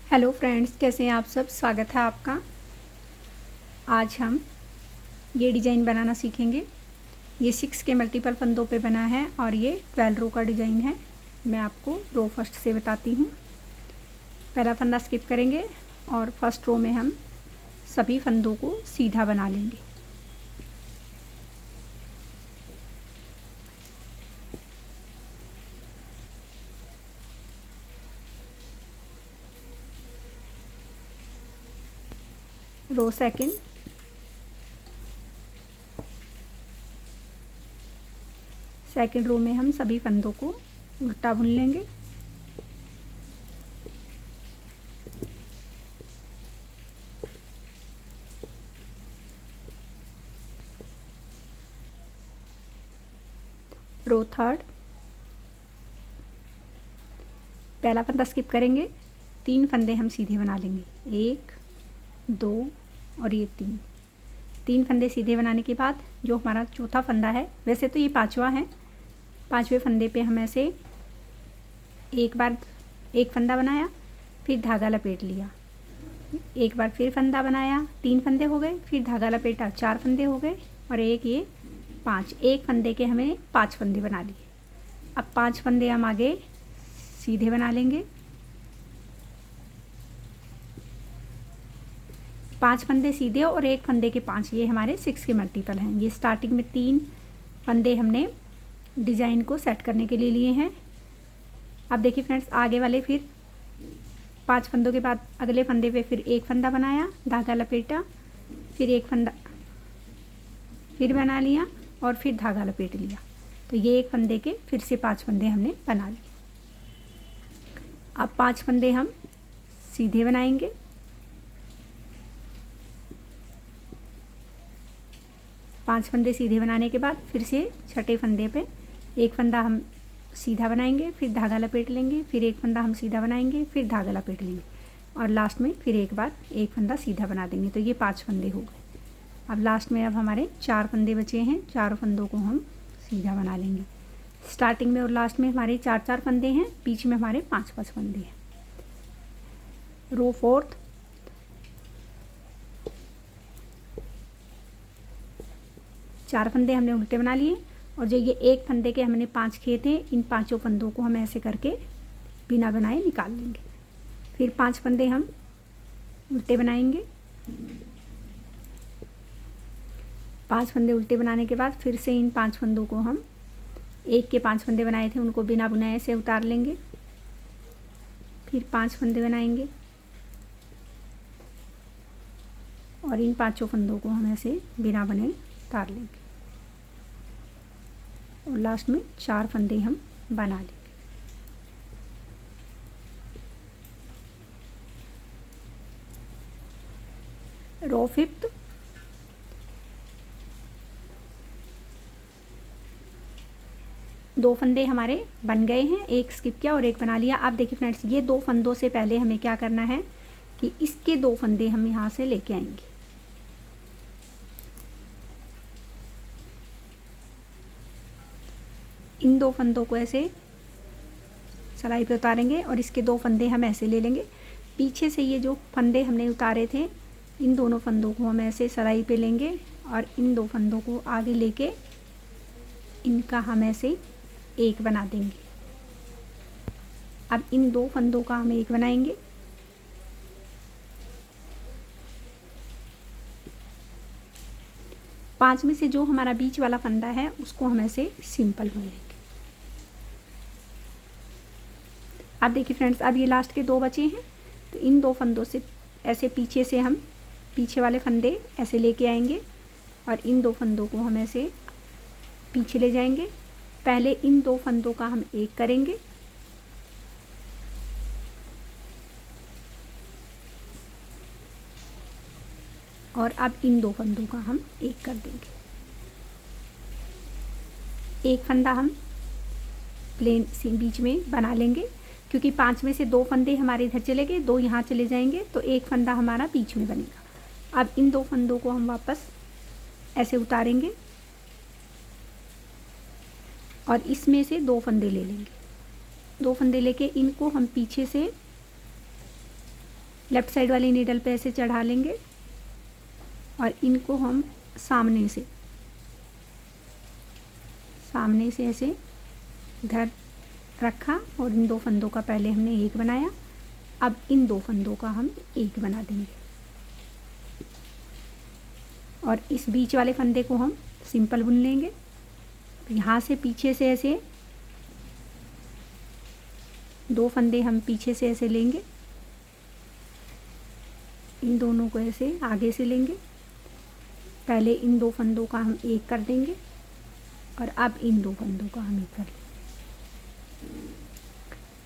Hello friends, कैसे हैं आप सब। स्वागत है आपका। आज हम ये डिज़ाइन बनाना सीखेंगे। ये 6 के मल्टीपल फंदों पे बना है और ये 12 रो का डिज़ाइन है। मैं आपको रो फर्स्ट से बताती हूँ। पहला फंदा स्किप करेंगे और फर्स्ट रो में हम सभी फंदों को सीधा बना लेंगे। रो सेकंड रो में हम सभी फंदों को उल्टा बुन लेंगे। रो थर्ड, पहला फंदा स्किप करेंगे, 3 फंदे हम सीधे बना लेंगे। 1 2 और ये 3 फंदे सीधे बनाने के बाद जो हमारा चौथा फंदा है, वैसे तो ये 5वां है, 5वें फंदे पे हम ऐसे एक बार एक फंदा बनाया, फिर धागा लपेट लिया, एक बार फिर फंदा बनाया, 3 फंदे हो गए, फिर धागा लपेटा, 4 फंदे हो गए और एक ये 5। एक फंदे के हमें 5 फंदे बना लिए। अब 5 फंदे हम आगे सीधे बना लेंगे। 5 फंदे सीधे और एक फंदे के 5, ये हमारे 6 के मल्टीपल हैं। ये स्टार्टिंग में 3 फंदे हमने डिज़ाइन को सेट करने के लिए लिए हैं। अब देखिए फ्रेंड्स, आगे वाले फिर 5 फंदों के बाद अगले फंदे पे फिर एक फंदा बनाया, धागा लपेटा, फिर एक फंदा फिर बना लिया और फिर धागा लपेट लिया। तो ये एक फंदे के फिर से 5 फंदे हमने बना लिए। अब 5 फंदे हम सीधे बनाएंगे। पांच फंदे सीधे बनाने के बाद फिर से छठे फंदे पे एक फंदा हम सीधा बनाएंगे, फिर धागा लपेट लेंगे, फिर एक फंदा हम सीधा बनाएंगे, फिर धागा लपेट लेंगे और लास्ट में फिर एक बार एक फंदा सीधा बना देंगे। तो ये 5 फंदे हो गए। अब लास्ट में अब हमारे 4 फंदे बचे हैं। 4 फंदों को हम सीधा बना लेंगे। स्टार्टिंग में और लास्ट में हमारे 4-4 फंदे हैं, बीच में हमारे 5-5 फंदे हैं। रो फोर्थ, चार फंदे हमने उल्टे बना लिए और जो ये एक फंदे के हमने 5 किए थे, इन 5 फंदों को हम ऐसे करके बिना बनाए निकाल लेंगे। फिर 5 फंदे हम उल्टे बनाएंगे। 5 फंदे उल्टे बनाने के बाद फिर से इन 5 फंदों को हम एक के 5 फंदे बनाए थे उनको बिना बुनाए से उतार लेंगे। फिर 5 फंदे बनाएंगे और इन 5 फंदों को हम ऐसे बिना बुने उतार लेंगे और लास्ट में 4 फंदे हम बना लेंगे। रो फिफ्थ, दो फंदे हमारे बन गए हैं, एक स्किप किया और एक बना लिया। अब देखिए फ्रेंड्स, ये 2 फंदों से पहले हमें क्या करना है कि इसके 2 फंदे हम यहाँ से लेके आएंगे। इन 2 फंदों को ऐसे सिलाई पे उतारेंगे और इसके 2 फंदे हम ऐसे ले लेंगे। पीछे से ये जो फंदे हमने उतारे थे, इन दोनों फंदों को हम ऐसे सिलाई पे लेंगे और इन 2 फंदों को आगे लेके इनका हम ऐसे एक बना देंगे। अब इन 2 फंदों का हम एक बनाएंगे। पांच में से जो हमारा बीच वाला फंदा है उसको हम ऐसे सिंपल बुनेंगे। अब देखिए फ्रेंड्स, अब ये लास्ट के 2 बचे हैं, तो इन 2 फंदों से ऐसे पीछे से हम पीछे वाले फंदे ऐसे लेके आएंगे और इन 2 फंदों को हम ऐसे पीछे ले जाएंगे। पहले इन 2 फंदों का हम एक करेंगे और अब इन 2 फंदों का हम एक कर देंगे। एक फंदा हम प्लेन बीच में बना लेंगे, क्योंकि 5 में से 2 फंदे हमारे इधर चले गए, 2 यहाँ चले जाएंगे, तो एक फंदा हमारा बीच में बनेगा। अब इन 2 फंदों को हम वापस ऐसे उतारेंगे और इसमें से 2 फंदे ले लेंगे। 2 फंदे लेके इनको हम पीछे से लेफ़्ट साइड वाली नीडल पे ऐसे चढ़ा लेंगे और इनको हम सामने से ऐसे इधर रखा और इन 2 फंदों का पहले हमने एक बनाया। अब इन 2 फंदों का हम एक बना देंगे और इस बीच वाले फंदे को हम सिंपल बुन लेंगे। यहाँ से पीछे से ऐसे 2 फंदे हम पीछे से ऐसे लेंगे, इन दोनों को ऐसे आगे से लेंगे। पहले इन 2 फंदों का हम एक कर देंगे और अब इन 2 फंदों का हम एक कर लेंगे।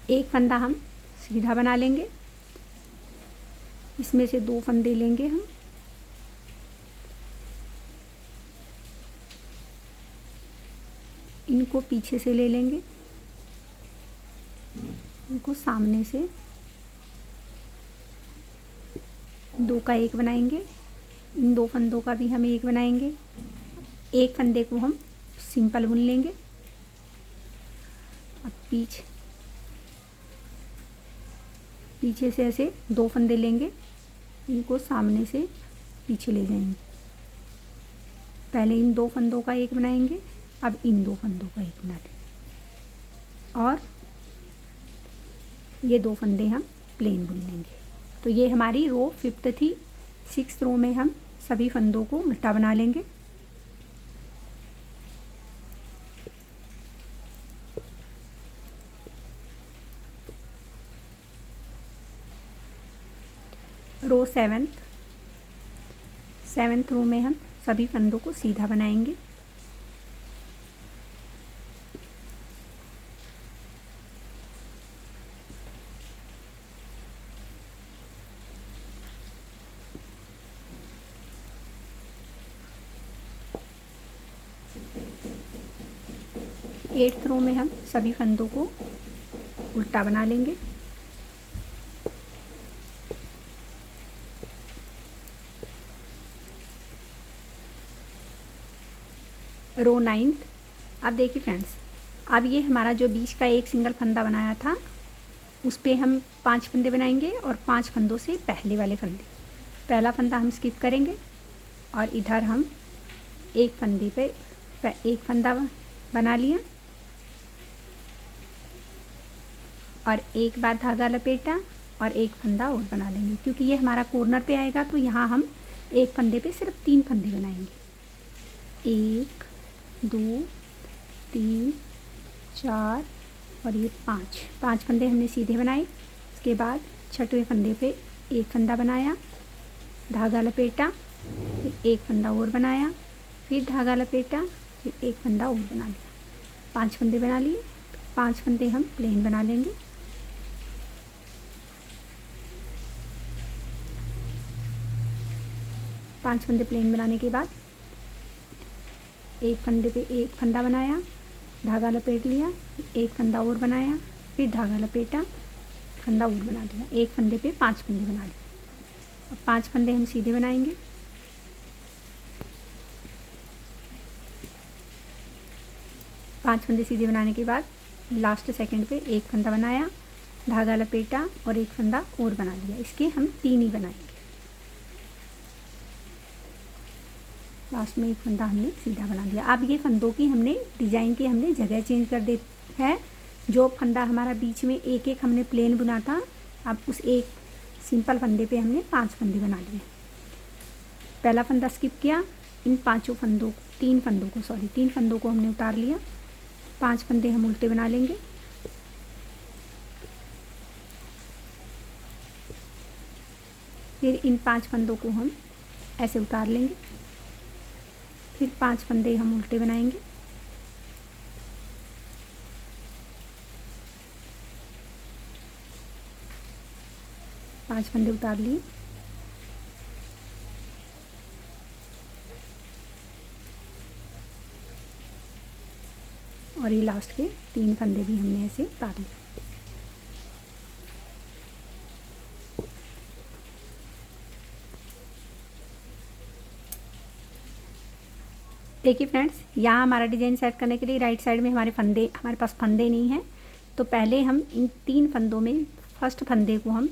एक फंदा हम सीधा बना लेंगे, इसमें से 2 फंदे लेंगे हम, इनको पीछे से ले लेंगे, इनको सामने से 2 का एक बनाएंगे। इन 2 फंदों का भी हम एक बनाएंगे। एक फंदे को हम सिंपल बुन लेंगे। अब पीछे से ऐसे 2 फंदे लेंगे, इनको सामने से पीछे ले जाएंगे। पहले इन 2 फंदों का एक बनाएंगे, अब इन 2 फंदों का एक बना देंगे और ये 2 फंदे हम प्लेन बुन लेंगे। तो ये हमारी रो 5th थी। 6th रो में हम सभी फंदों को उल्टा बना लेंगे। रो 7th रो में हम सभी फंदों को सीधा बनाएंगे। एट्थ रो में हम सभी फंदों को उल्टा बना लेंगे। रो 9th। अब देखिए फ्रेंड्स, अब ये हमारा जो बीच का एक सिंगल फंदा बनाया था उस पे हम 5 फंदे बनाएंगे और 5 फंदों से पहले वाले फंदे, पहला फंदा हम स्किप करेंगे और इधर हम एक फंदे पे एक फंदा बना लिया और एक बार धागा लपेटा और एक फंदा और बना लेंगे। क्योंकि ये हमारा कॉर्नर पे आएगा तो यहाँ हम एक फंदे पे सिर्फ 3 फंदे बनाएंगे। 1 2 3 4 और ये 5 फंदे हमने सीधे बनाए। इसके बाद छठवें फंदे पे एक फंदा बनाया, धागा लपेटा, फिर एक फंदा और बनाया, फिर धागा लपेटा, फिर एक फंदा और बना लिया। 5 फंदे बना लिए। 5 फंदे हम प्लेन बना लेंगे। पांच फंदे प्लेन बनाने के बाद एक फंदे पे एक फंदा बनाया, धागा लपेट लिया, एक फंदा और बनाया, फिर धागा लपेटा, फंदा और बना दिया। एक फंदे पे 5 फंदे बना लिए। अब 5 फंदे हम सीधे बनाएंगे। पांच फंदे सीधे बनाने के बाद लास्ट सेकंड पे एक फंदा बनाया, धागा लपेटा और एक फंदा और बना लिया। इसके हम 3 ही बनाएंगे। लास्ट में एक फंदा हमने सीधा बना दिया। अब ये फंदों की हमने डिजाइन की हमने जगह चेंज कर दी है। जो फंदा हमारा बीच में एक एक हमने प्लेन बुना था, अब उस एक सिंपल फंदे पे हमने 5 फंदे बना लिए। पहला फंदा स्किप किया, इन 3 फंदों को हमने उतार लिया। 5 फंदे हम उल्टे बना लेंगे। फिर इन 5 फंदों को हम ऐसे उतार लेंगे। फिर 5 फंदे हम उल्टे बनाएंगे। पांच फंदे उतार लिए। और ये लास्ट के 3 फंदे भी हमने ऐसे उतार लिए। देखिए फ्रेंड्स, यहाँ हमारा डिज़ाइन सेट करने के लिए राइट साइड में हमारे पास फंदे नहीं हैं। तो पहले हम इन 3 फंदों में फर्स्ट फंदे को हम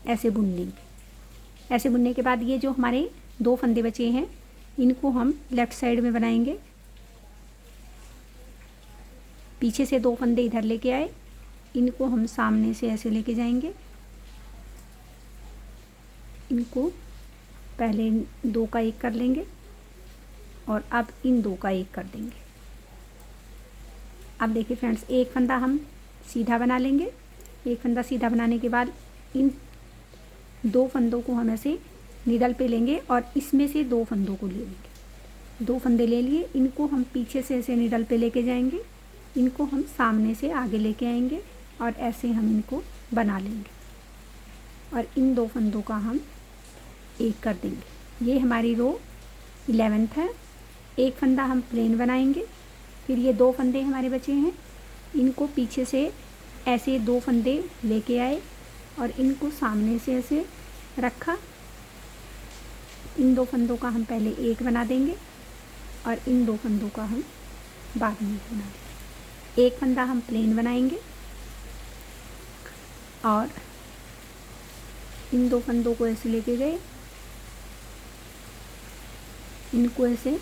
ऐसे बुन लेंगे। ऐसे बुनने के बाद ये जो हमारे 2 फंदे बचे हैं इनको हम लेफ़्ट साइड में बनाएंगे। पीछे से 2 फंदे इधर लेके आए, इनको हम सामने से ऐसे लेके जाएंगे। इनको पहले 2 का 1 कर लेंगे और अब इन 2 का 1 कर देंगे। अब देखिए फ्रेंड्स, एक फंदा हम सीधा बना लेंगे। एक फंदा सीधा बनाने के बाद इन 2 फंदों को हम ऐसे निडल पे लेंगे और इसमें से 2 फंदों को ले लेंगे। 2 फंदे ले लिए, इनको हम पीछे से ऐसे निडल पे लेके जाएंगे, इनको हम सामने से आगे लेके आएंगे और ऐसे हम इनको बना लेंगे और इन 2 फंदों का हम 1 कर देंगे। ये हमारी रो 11th है। एक फंदा हम प्लेन बनाएंगे, फिर ये 2 फंदे हमारे बचे हैं, इनको पीछे से ऐसे 2 फंदे लेके आए और इनको सामने से ऐसे रखा। इन 2 फंदों का हम पहले 1 बना देंगे और इन 2 फंदों का हम बाद में बना देंगे। एक फंदा हम प्लेन बनाएंगे और इन 2 फंदों को ऐसे लेके गए, इनको ऐसे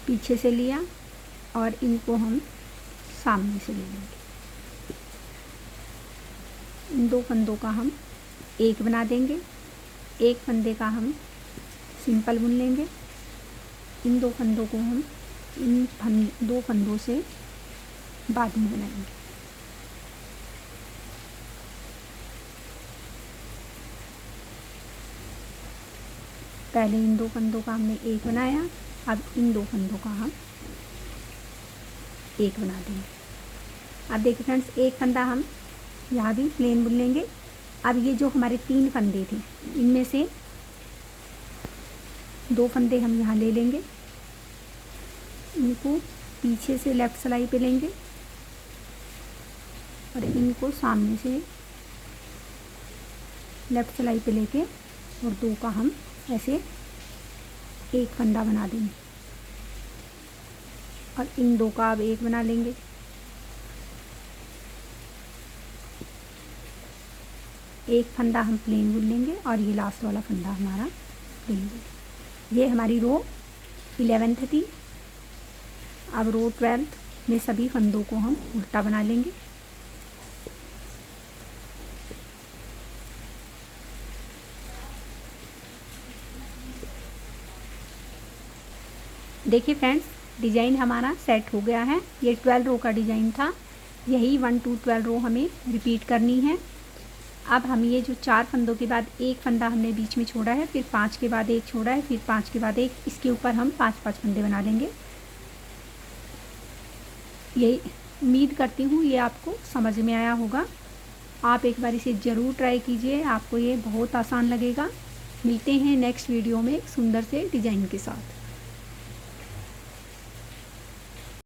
पीछे से लिया और इनको हम सामने से ले लेंगे। इन 2 फंदों का हम 1 बना देंगे। एक फंदे का हम सिंपल बुन लेंगे। इन 2 फंदों को हम इन 2 फंदों से बाद में बनाएंगे। पहले इन 2 फंदों का हमने 1 बनाया, अब इन 2 फंदों का हम 1 बना देंगे। अब देखिए फ्रेंड्स, एक फंदा हम यहाँ भी प्लेन बुन लेंगे। अब ये जो हमारे 3 फंदे थे इनमें से 2 फंदे हम यहाँ ले लेंगे, इनको पीछे से लेफ़्ट सिलाई पे लेंगे और इनको सामने से लेफ़्ट सिलाई पे लेके और 2 का हम ऐसे 1 फंदा बना देंगे और इन 2 का अब 1 बना लेंगे। एक फंदा हम प्लेन बुन लेंगे और ये लास्ट वाला फंदा हमारा प्लेन बुन। ये हमारी रो 11th थी। अब रो 12th में सभी फंदों को हम उल्टा बना लेंगे। देखिए फ्रेंड्स, डिज़ाइन हमारा सेट हो गया है। ये 12 रो का डिज़ाइन था, यही 1 to 12 रो हमें रिपीट करनी है। अब हम ये जो 4 फंदों के बाद 1 फंदा हमने बीच में छोड़ा है, फिर 5 के बाद 1 छोड़ा है, फिर 5 के बाद 1, इसके ऊपर हम 5-5 फंदे बना लेंगे। यही उम्मीद करती हूँ ये आपको समझ में आया होगा। आप एक बार इसे ज़रूर ट्राई कीजिए, आपको ये बहुत आसान लगेगा। मिलते हैं नेक्स्ट वीडियो में एक सुंदर से डिज़ाइन के साथ।